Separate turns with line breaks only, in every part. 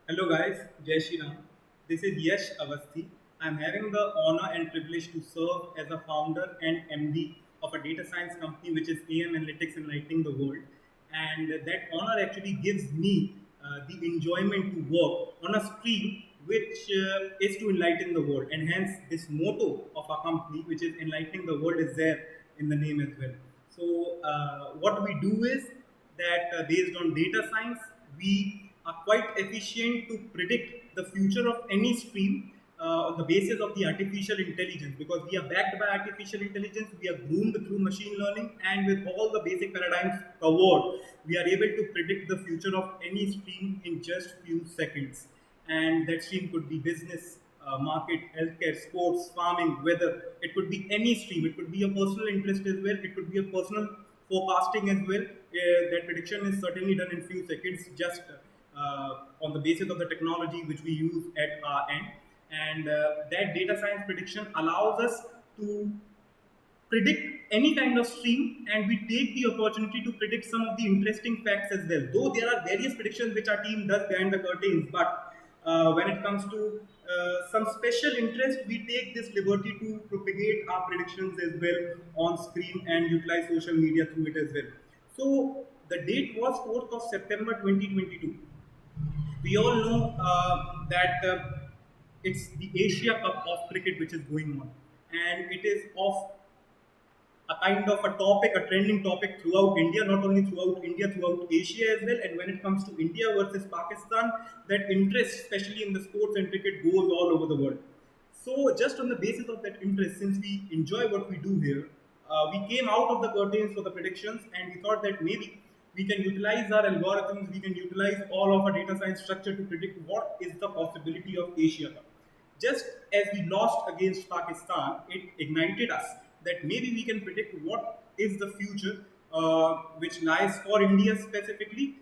Hello guys, Jai Shri Ram. This is Yash Avasthi. I'm having the honor and privilege to serve as a founder and MD of a data science company which is AM Analytics Enlightening the World. And that honor actually gives me the enjoyment to work on a stream which is to enlighten the world. And hence, this motto of our company, which is enlightening the world, is there in the name as well. So, what we do is that based on data science, we are quite efficient to predict the future of any stream on the basis of the artificial intelligence, because we are backed by artificial intelligence, we are groomed through machine learning, and with all the basic paradigms covered, we are able to predict the future of any stream in just few seconds. And that stream could be business, market, healthcare, sports, farming, weather. It could be any stream. It could be a personal interest as well. It could be a personal forecasting as well. That prediction is certainly done in few seconds, just on the basis of the technology which we use at our end. And that data science prediction allows us to predict any kind of stream, and we take the opportunity to predict some of the interesting facts as well, though there are various predictions which our team does behind the curtains. But when it comes to some special interest, we take this liberty to propagate our predictions as well on screen and utilize social media through it as well. So the date was 4th of September 2022. We all know that it's the Asia Cup of cricket which is going on, and it is of a kind of a topic, a trending topic throughout India, not only throughout India, throughout Asia as well. And when it comes to India versus Pakistan, that interest, especially in the sports and cricket, goes all over the world. So, just on the basis of that interest, since we enjoy what we do here, we came out of the curtains for the predictions, and we thought that maybe we can utilize our algorithms, we can utilize all of our data science structure to predict what is the possibility of Asia Cup. Just as we lost against Pakistan, it ignited us that maybe we can predict what is the future which lies for India specifically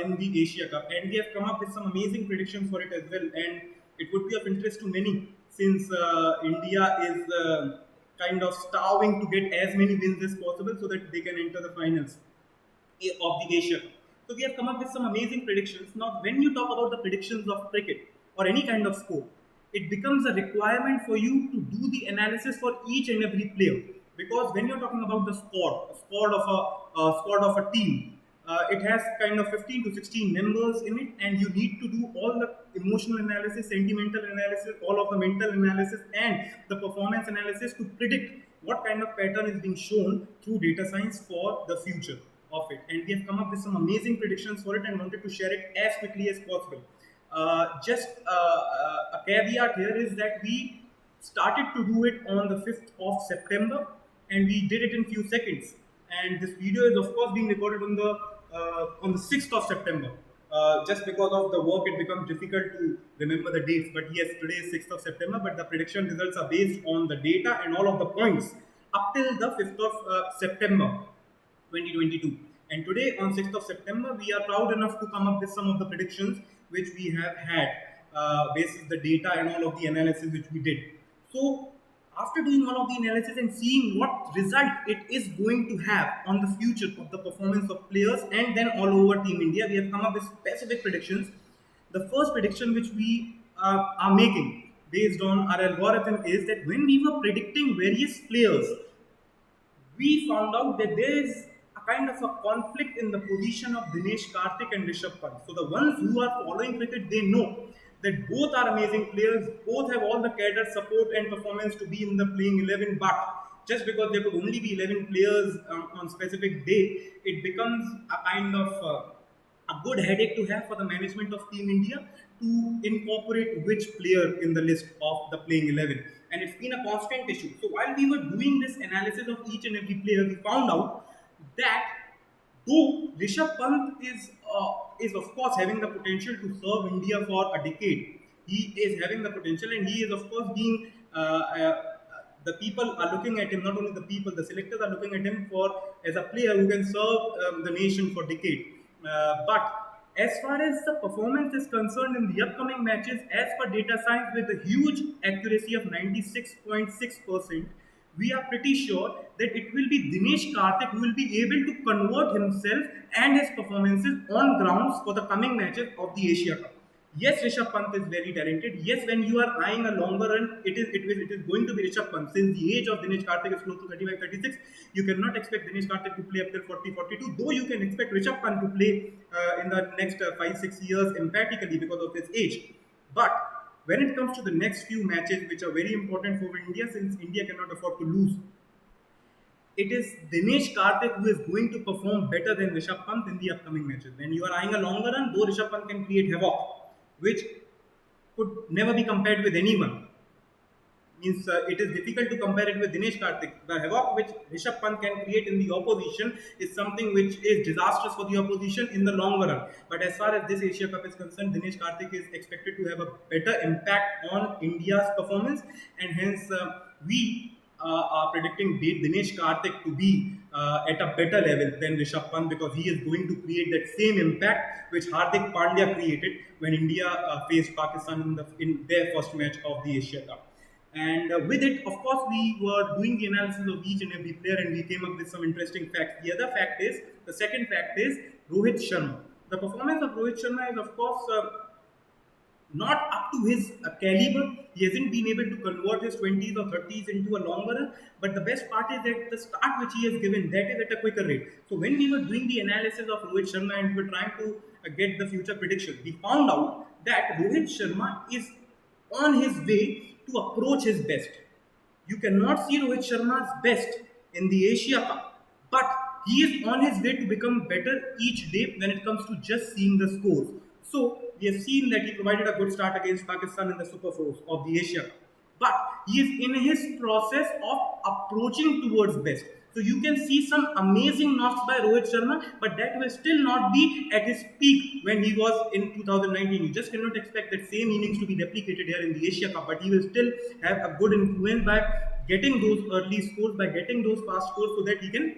in the Asia Cup. And we have come up with some amazing predictions for it as well. And it would be of interest to many, since India is kind of starving to get as many wins as possible so that they can enter the finals of the Asia Cup. So we have come up with some amazing predictions. Now, when you talk about the predictions of cricket or any kind of sport, it becomes a requirement for you to do the analysis for each and every player. Because when you're talking about the squad of a team, it has kind of 15 to 16 members in it, and you need to do all the emotional analysis, sentimental analysis, all of the mental analysis, and the performance analysis to predict what kind of pattern is being shown through data science for the future of it. And we have come up with some amazing predictions for it and wanted to share it as quickly as possible. Just a caveat here is that we started to do it on the 5th of September, and we did it in few seconds. And this video is of course being recorded on the 6th of September. Just because of the work, it becomes difficult to remember the dates. But yes, today is 6th of September, but the prediction results are based on the data and all of the points up till the 5th of September 2022. And today, on 6th of September, we are proud enough to come up with some of the predictions which we have had basis the data and all of the analysis which we did. So, after doing all of the analysis and seeing what result it is going to have on the future of the performance of players and then all over Team India, we have come up with specific predictions. The first prediction which we are making based on our algorithm is that when we were predicting various players, we found out that there is a kind of a conflict in the position of Dinesh Karthik and Rishab Pant. So the ones who are following cricket, they know that both are amazing players, both have all the cadre support and performance to be in the playing 11, but just because there could only be 11 players on specific day, it becomes a kind of a good headache to have for the management of Team India to incorporate which player in the list of the playing 11. And it's been a constant issue. So while we were doing this analysis of each and every player, we found out that though Rishabh Pant is of course having the potential to serve India for a decade, he is having the potential, and he is of course being the people are looking at him. Not only the people, the selectors are looking at him for as a player who can serve the nation for decade. But as far as the performance is concerned in the upcoming matches, as per data science with a huge accuracy of 96.6%, we are pretty sure that it will be Dinesh Karthik who will be able to convert himself and his performances on grounds for the coming matches of the Asia Cup. Yes, Rishabh Pant is very talented. Yes, when you are eyeing a longer run, it is going to be Rishabh Pant. Since the age of Dinesh Karthik is close to 35, 36, you cannot expect Dinesh Karthik to play up till 40, 42. Though you can expect Rishabh Pant to play in the next 5, 6 years emphatically because of his age. But when it comes to the next few matches, which are very important for India, since India cannot afford to lose, it is Dinesh Karthik who is going to perform better than Rishabh Pant in the upcoming matches. When you are eyeing a longer run, though Rishabh Pant can create havoc, which could never be compared with anyone. Means it is difficult to compare it with Dinesh Karthik. The havoc which Rishabh Pant can create in the opposition is something which is disastrous for the opposition in the long run. But as far as this Asia Cup is concerned, Dinesh Karthik is expected to have a better impact on India's performance, and hence we are predicting Dinesh Karthik to be at a better level than Rishabh Pant, because he is going to create that same impact which Hardik Pandya created when India faced Pakistan in their first match of the Asia Cup. And with it, of course, we were doing the analysis of each and every player, and we came up with some interesting facts. The second fact is Rohit Sharma. The performance of Rohit Sharma is, of course, not up to his caliber. He hasn't been able to convert his 20s or 30s into a longer run. But the best part is that the start which he has given, that is at a quicker rate. So when we were doing the analysis of Rohit Sharma and we were trying to get the future predictions, we found out that Rohit Sharma is on his way to approach his best. You cannot see Rohit Sharma's best in the Asia Cup, but he is on his way to become better each day when it comes to just seeing the scores. So we have seen that he provided a good start against Pakistan in the Super Fours of the Asia Cup, but he is in his process of approaching towards best. So you can see some amazing knocks by Rohit Sharma, but that will still not be at his peak when he was in 2019. You just cannot expect that same innings to be replicated here in the Asia Cup, but he will still have a good influence by getting those early scores, by getting those fast scores, so that he can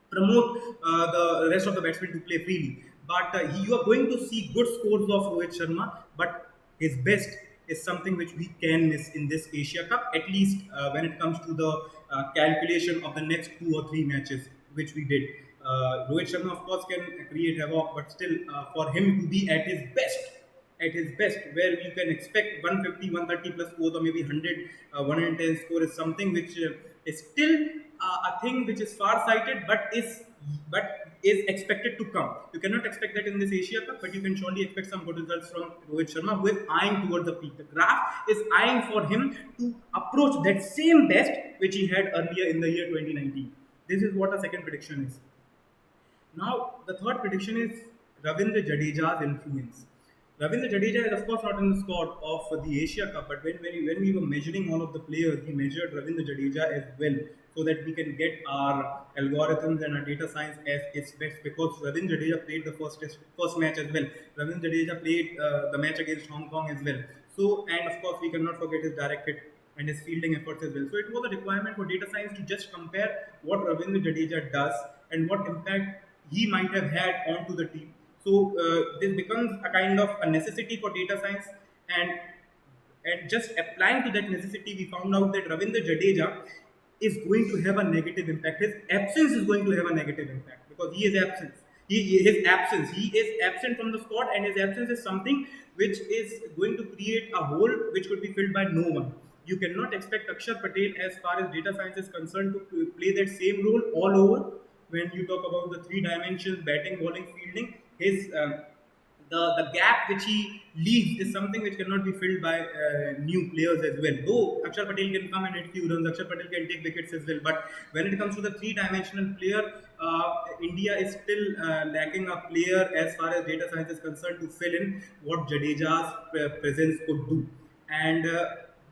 promote the rest of the batsmen to play freely. But you are going to see good scores of Rohit Sharma, but his best is something which we can miss in this Asia Cup, at least when it comes to the calculation of the next 2 or 3 matches which we did. Rohit Sharma, of course, can create havoc, but still, for him to be at his best, where you can expect 150, 130 plus scores, or maybe 100, 110 score, is something which is still a thing which is far sighted, but is expected to come. You cannot expect that in this Asia Cup, but you can surely expect some good results from Rohit Sharma, who is eyeing towards the peak. The graph is eyeing for him to approach that same best which he had earlier in the year 2019. This is what a second prediction is. Now, the third prediction is Ravindra Jadeja's influence. Ravindra Jadeja is, of course, not in the squad of the Asia Cup, but when we were measuring all of the players, we measured Ravindra Jadeja as well, so that we can get our algorithms and our data science as its best, because Ravindra Jadeja played the first match as well. Ravindra Jadeja played the match against Hong Kong as well. So, and of course, we cannot forget his direct hit and his fielding efforts as well. So it was a requirement for data science to just compare what Ravindra Jadeja does and what impact he might have had onto the team. So this becomes a kind of a necessity for data science, and just applying to that necessity, we found out that Ravindra Jadeja is going to have a negative impact. His absence is going to have a negative impact because he is absent. He is absent from the squad, and his absence is something which is going to create a hole which could be filled by no one. You cannot expect Akshar Patel, as far as data science is concerned, to play that same role all over. When you talk about the three dimensions, batting, bowling, fielding, his the gap which he leaves is something which cannot be filled by new players as well. Though Akshar Patel can come and hit few runs, Akshar Patel can take wickets as well. But when it comes to the three-dimensional player, India is still lacking a player as far as data science is concerned to fill in what Jadeja's presence could do. And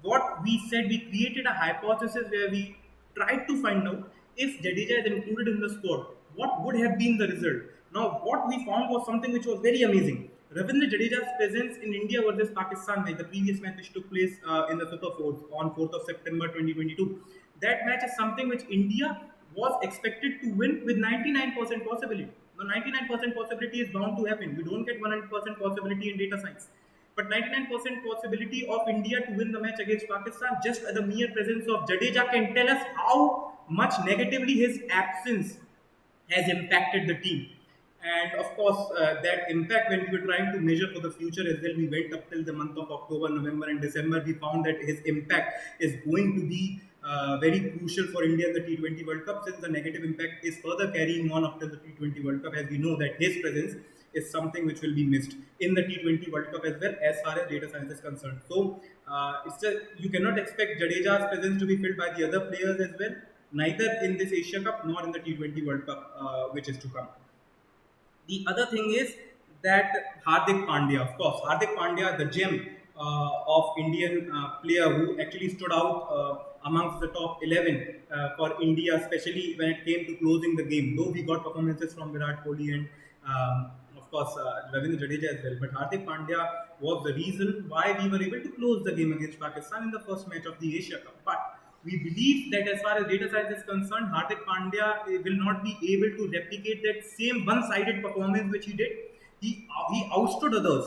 what we said, we created a hypothesis where we tried to find out if Jadeja is included in the squad, what would have been the result. Now, what we found was something which was very amazing. Ravindra Jadeja's presence in India versus Pakistan match, the previous match which took place in the Super Fours on 4th of September 2022. That match is something which India was expected to win with 99% possibility. Now, 99% possibility is bound to happen. You don't get 100% possibility in data science. But 99% possibility of India to win the match against Pakistan, just the mere presence of Jadeja can tell us how much negatively his absence has impacted the team. And of course, that impact, when we were trying to measure for the future as well, we went up till the month of October, November, and December. We found that his impact is going to be very crucial for India in the T20 World Cup, since the negative impact is further carrying on after the T20 World Cup, as we know that his presence is something which will be missed in the T20 World Cup as well, as far as data science is concerned. So you cannot expect Jadeja's presence to be filled by the other players as well, neither in this Asia Cup nor in the T20 World Cup, which is to come. The other thing is that Hardik Pandya, of course, Hardik Pandya, the gem of Indian player who actually stood out amongst the top 11 for India, especially when it came to closing the game. Though we got performances from Virat Kohli and of course Ravindra Jadeja as well, but Hardik Pandya was the reason why we were able to close the game against Pakistan in the first match of the Asia Cup. But we believe that as far as data science is concerned, Hardik Pandya will not be able to replicate that same one-sided performance which he did. He outstood others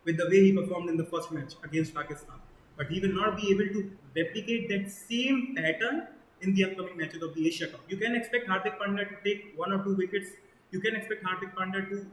with the way he performed in the first match against Pakistan, but he will not be able to replicate that same pattern in the upcoming matches of the Asia Cup. You can expect Hardik Pandya to take one or two wickets. You can expect Hardik Pandya to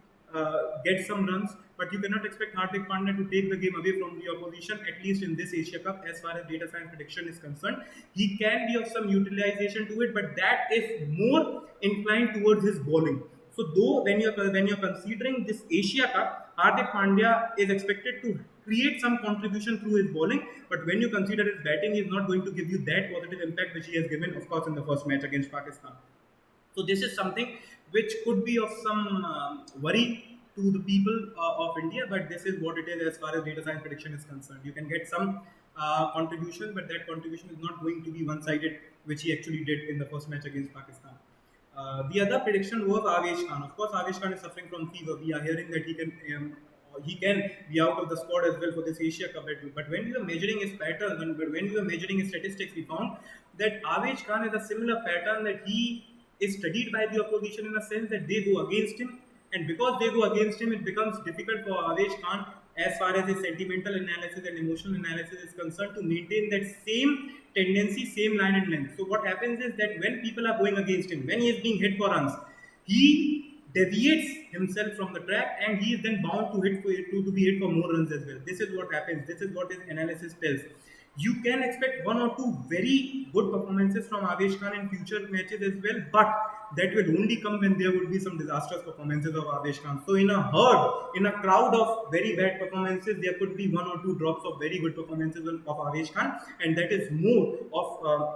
get some runs, but you cannot expect Hardik Pandya to take the game away from the opposition, at least in this Asia Cup, as far as data science prediction is concerned. He can be of some utilization to it, but that is more inclined towards his bowling. So, though when you're considering this Asia Cup, Hardik Pandya is expected to create some contribution through his bowling, but when you consider his batting, he is not going to give you that positive impact which he has given, of course, in the first match against Pakistan. So this is something which could be of some worry to the people of India, but this is what it is as far as data science prediction is concerned. You can get some contribution, but that contribution is not going to be one-sided, which he actually did in the first match against Pakistan. The other prediction was Avesh Khan. Of course, Avesh Khan is suffering from fever. We are hearing that he can be out of the squad as well for this Asia Cup. But when we were measuring his pattern, when we were measuring his statistics, we found that Avesh Khan has a similar pattern, that he is studied by the opposition in a sense that they go against him, and because they go against him, it becomes difficult for Avesh Khan, as far as his sentimental analysis and emotional analysis is concerned, to maintain that same tendency, same line and length. So what happens is that when people are going against him, when he is being hit for runs, he deviates himself from the track, and he is then bound to be hit for more runs as well. This is what happens. This is what his analysis tells. You can expect one or two very good performances from Avesh Khan in future matches as well, but that will only come when there would be some disastrous performances of Avesh Khan. So in a herd, in a crowd of very bad performances, there could be one or two drops of very good performances of Avesh Khan, and that is more of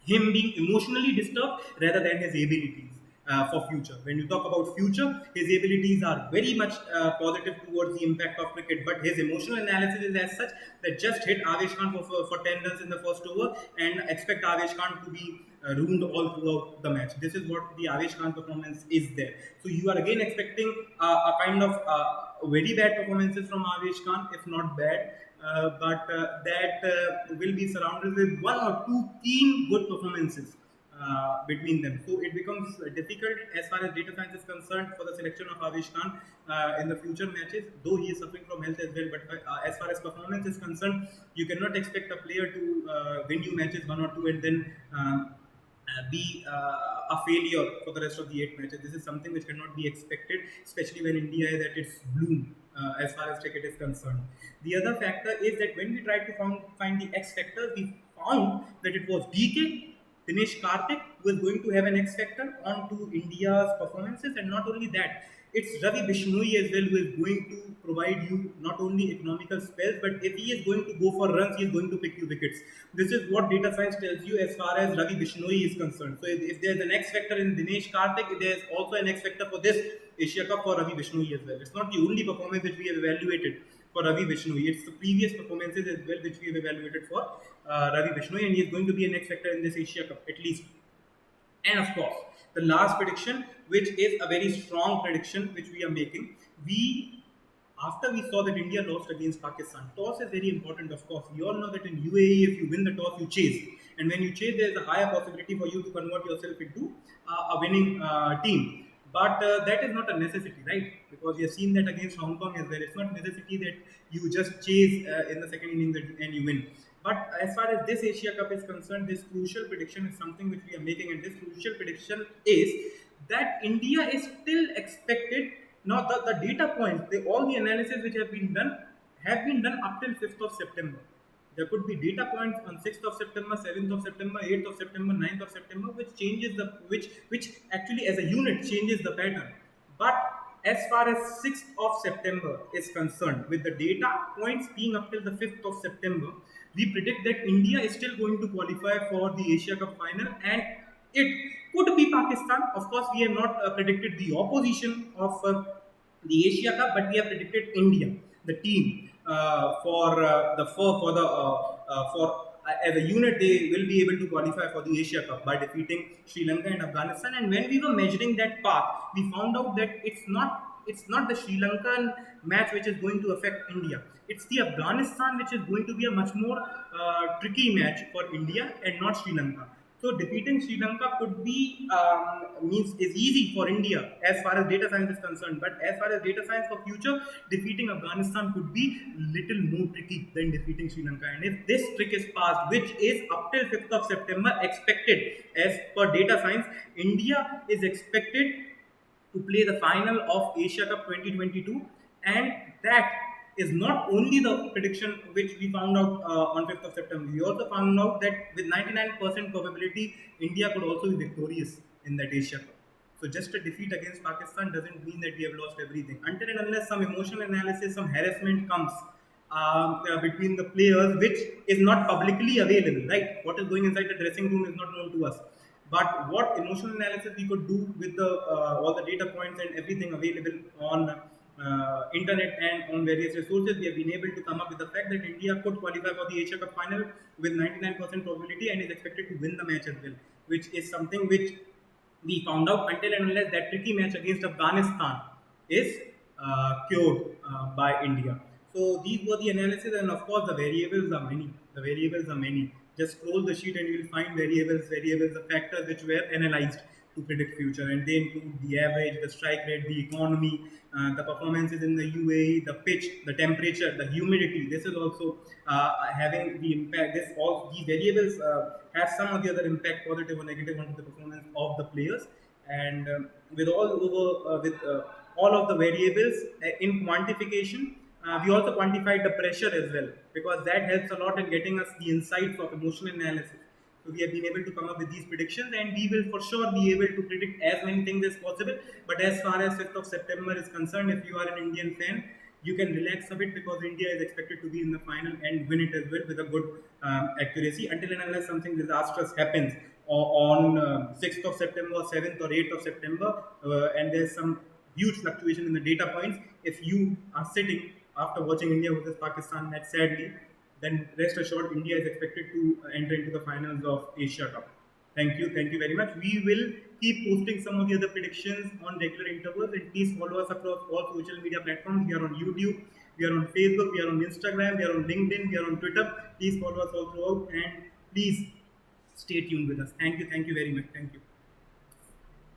him being emotionally disturbed rather than his abilities. For future. When you talk about future, his abilities are very much positive towards the impact of cricket, but his emotional analysis is as such that just hit Avesh Khan for 10 runs in the first over and expect Avesh Khan to be ruined all throughout the match. This is what the Avesh Khan performance is there. So you are again expecting a kind of very bad performances from Avesh Khan, if not bad. But that will be surrounded with one or two keen good performances between them. So it becomes difficult as far as data science is concerned for the selection of Avesh Khan in the future matches, though he is suffering from health as well. But as far as performance is concerned, you cannot expect a player to win you matches one or two and then be a failure for the rest of the 8 matches. This is something which cannot be expected, especially when India is at its bloom as far as cricket is concerned. The other factor is that when we tried to find the X factors, we found that it was DK, Dinesh Karthik, who is going to have an X factor onto India's performances, and not only that, it's Ravi Bishnoi as well, who is going to provide you not only economical spells, but if he is going to go for runs, he is going to pick you wickets. This is what data science tells you as far as Ravi Bishnoi is concerned. So if there's an X factor in Dinesh Karthik, there's also an X factor for this Asia Cup for Ravi Bishnoi as well. It's not the only performance which we have evaluated for Ravi Bishnoi. It's the previous performances as well which we have evaluated for Ravi Bishnoi, and he is going to be an X factor in this Asia Cup at least. And of course, the last prediction, which is a very strong prediction which we are making, after we saw that India lost against Pakistan, toss is very important. Of course, we all know that in UAE, if you win the toss, you chase, and when you chase, there is a higher possibility for you to convert yourself into a winning team. But that is not a necessity, right? Because we have seen that against Hong Kong as well. It's not necessity that you just chase in the second innings and you win. But as far as this Asia Cup is concerned, this crucial prediction is something which we are making, and this crucial prediction is that India is still expected Now the data points, all the analysis which have been done up till 5th of September. There could be data points on 6th of September, 7th of September, 8th of September, 9th of September, which actually as a unit changes the pattern. But as far as 6th of September is concerned, with the data points being up till the 5th of September, we predict that India is still going to qualify for the Asia Cup final, and it could be Pakistan. Of course, we have not predicted the opposition of the Asia Cup, but we have predicted India, the team, for as a unit they will be able to qualify for the Asia Cup by defeating Sri Lanka and Afghanistan. And when we were measuring that path, we found out that it's not the Sri Lankan match which is going to affect India. It's the Afghanistan which is going to be a much more tricky match for India and not Sri Lanka. So defeating Sri Lanka could be means is easy for India as far as data science is concerned. But as far as data science for future, defeating Afghanistan could be little more tricky than defeating Sri Lanka. And if this trick is passed, which is up till 5th of September expected as per data science, India is expected to play the final of Asia Cup 2022, and that is not only the prediction which we found out on 5th of September. We also found out that with 99% probability, India could also be victorious in that Asia Cup. So just a defeat against Pakistan doesn't mean that we have lost everything. Until and unless some emotional analysis, some harassment comes between the players, which is not publicly available, right? What is going inside the dressing room is not known to us. But what emotional analysis we could do with the all the data points and everything available on internet and on various resources, we have been able to come up with the fact that India could qualify for the Asia Cup final with 99% probability and is expected to win the match as well, which is something which we found out until and unless that tricky match against Afghanistan is cured by India. So these were the analysis, and of course the variables are many. The variables are many. Just scroll the sheet and you will find variables, the factors which were analyzed to predict future, and they include the average, the strike rate, the economy, the performances in the UAE, the pitch, the temperature, the humidity. This is also having the impact. This all these variables have some of the other impact, positive or negative, onto the performance of the players. And with all of the variables in quantification, we also quantified the pressure as well, because that helps a lot in getting us the insights of emotional analysis. So we have been able to come up with these predictions, and we will for sure be able to predict as many things as possible. But as far as 5th of September is concerned, if you are an Indian fan, you can relax a bit, because India is expected to be in the final and win it as well with a good accuracy, until and unless something disastrous happens on 6th of September, 7th or 8th of September, and there's some huge fluctuation in the data points. If you are sitting after watching India versus Pakistan match sadly, then rest assured India is expected to enter into the finals of Asia Cup. Thank you very much. We will keep posting some of the other predictions on regular intervals, and please follow us across all social media platforms. We are on YouTube, we are on Facebook, we are on Instagram, we are on LinkedIn, we are on Twitter. Please follow us all throughout, and please stay tuned with us. Thank you very much. Thank you.